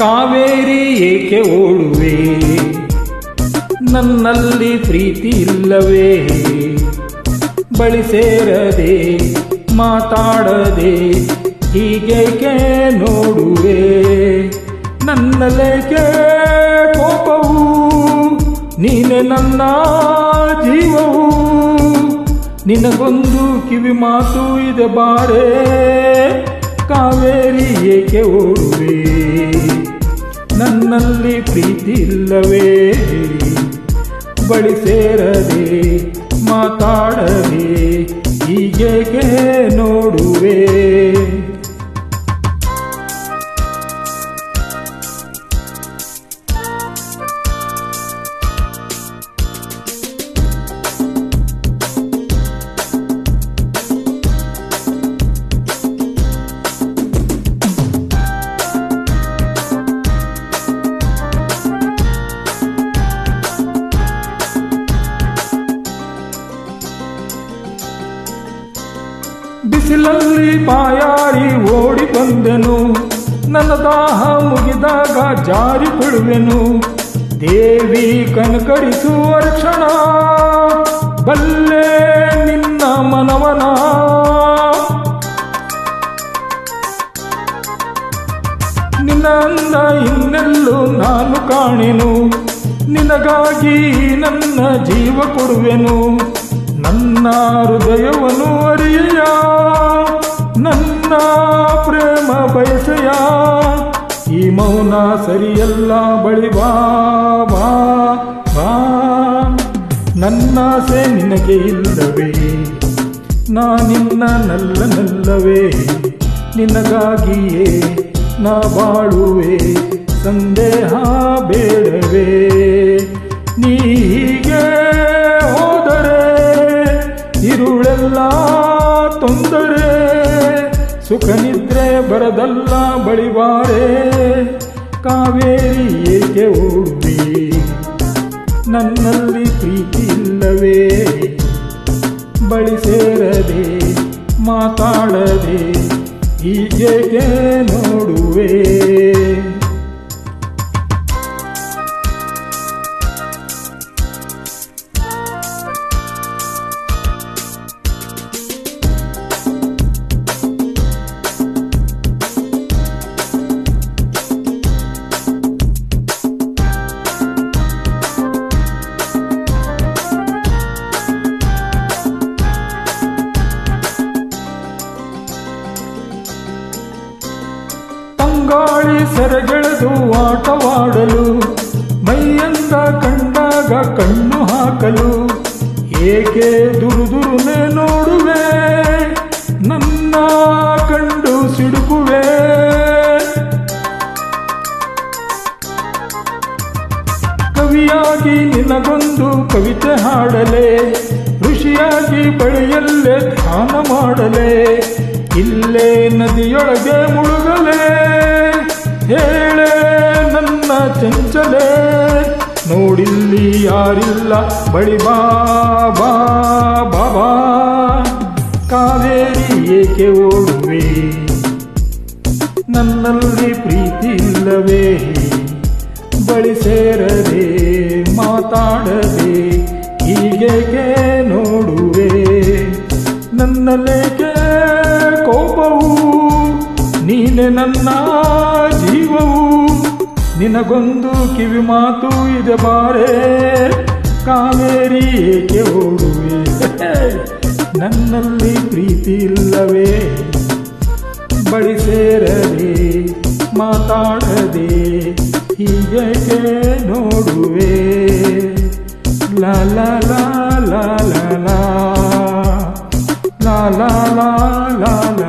ಕಾವೇರಿ ಏಕೆ ಓಡುವೆ, ನನ್ನಲ್ಲಿ ಪ್ರೀತಿ ಇಲ್ಲವೇ, ಬಳಿ ಸೇರದೆ ಮಾತಾಡದೆ ಹೀಗೇಕೆ ನೋಡುವೆ, ನನ್ನಲೇಕೆ ಕೋಪವು, ನೀನೆ ನನ್ನ ಜೀವವು, ನಿನಗೊಂದು ಕಿವಿ ಮಾತು ಇದೆ ಬಾರೆ, ಕಾವೇರಿ ಏಕೆ ಓಡುವೆ, ನನ್ನಲ್ಲಿ ಪ್ರೀತಿ ಇಲ್ಲವೇ, ಬಳಿ ಸೇರದೆ ಮಾತಾಡದೆ ಹೀಗೇಕೆ ನೋಡುವೆ. ಬಿಸಿಲಲ್ಲಿ ಬಾಯಾರಿ ಓಡಿ ಬಂದೆನು, ನನ್ನ ದಾಹ ಮುಗಿದಾಗ ಜಾರಿ ಬಿಡುವೆನು, ದೇವಿ ಕನಕರಿಸುವ ಕ್ಷಣ ಬಲ್ಲೆ ನಿನ್ನ ಮನವನ, ನಿನ್ನ ಅಂದ ಇನ್ನೆಲ್ಲೂ ನಾನು ಕಾಣೆನು, ನಿನಗಾಗಿ ನನ್ನ ಜೀವ ಕೊಡುವೆನು, ನನ್ನ ಹೃದಯವನ್ನು ಅರಿಯ, ನನ್ನ ಪ್ರೇಮ ಬಯಸೆಯ, ಈ ಮೌನ ಸರಿಯಲ್ಲ ಬಳಿ ಬಾ ಬಾ ಬಾ, ನನ್ನಾಸೆ ನಿನಗೆ ಇಲ್ಲವೇ, ನಾನಿನ್ನ ನಲ್ಲವೇ, ನಿನಗಾಗಿಯೇ ನಾ ಬಾಳುವೆ, ಸಂದೇಹ ಬೇಡವೇ, ನೀಗೆ ಹೋದರೆ ಇರುಳೆಲ್ಲ ತೊಂದರೆ, ಸುಖ ನಿದ್ರೆ ಬರದಲ್ಲ ಬಳಿವಾರೆ, ಕಾವೇರಿ ಏಕೆ ಓಡುವೆ, ನನ್ನಲ್ಲಿ ಪ್ರೀತಿ ಇಲ್ಲವೇ, ಬಳಿ ಸೇರದೆ ಮಾತಾಡದೆ ಹೀಗೇಕೆ ನೋಡುವೆ. ಗಾಳಿ ಸೆರೆಗೆಳೆದು ಆಟವಾಡಲು, ಮೈಯಂದ ಕಂಡಾಗ ಕಣ್ಣು ಹಾಕಲು, ಏಕೆ ದುರುದುರುನೆ ನೋಡುವೆ, ನನ್ನ ಕಂಡು ಸಿಡುಕುವೆ, ಕವಿಯಾಗಿ ನಿನಗೊಂದು ಕವಿತೆ ಹಾಡಲೆ, ಋಷಿಯಾಗಿ ಬಳಿಯಲ್ಲೇ ಧ್ಯಾನ ಮಾಡಲೆ, ಇಲ್ಲೇ ನದಿಯೊಳಗೆ ಮುಳುಗಲೆ, ಹೇಳೆ ನನ್ನ ಚಂಚಲೆ, ನೋಡಿಲ್ಲಿ ಯಾರಿಲ್ಲ ಬಳಿ ಬಾ ಬಾ ಬಾಬಾ, ಕಾವೇರಿ ಏಕೆ ಓಡುವೆ, ನನ್ನಲ್ಲಿ ಪ್ರೀತಿ ಇಲ್ಲವೇ, ಬಳಿ ಸೇರದೆ ಮಾತಾಡದೆ ಹೀಗೇಕೆ ನೋಡುವೆ, ನನ್ನಲ್ಲೇಕೆ ಕೋಪವು, ನೀನೆ ನನ್ನ ಜೀವವು, ನಿನಗೊಂದು ಕಿವಿ ಮಾತು ಇದೆ ಬಾರೆ, ಕಾವೇರಿ ಏಕೆ ಓಡುವೆ, ನನ್ನಲ್ಲಿ ಪ್ರೀತಿ ಇಲ್ಲವೇ, ಬಳಿ ಸೇರದೆ ಮಾತಾಡದೆ ಹೀಗೇಕೆ ನೋಡುವೆ, ಲಾ ಲಾ ಲಾ ಲಾ ಲಾ ಲಾ ಲಾ ಲಾ ಲಾ ಲಾ.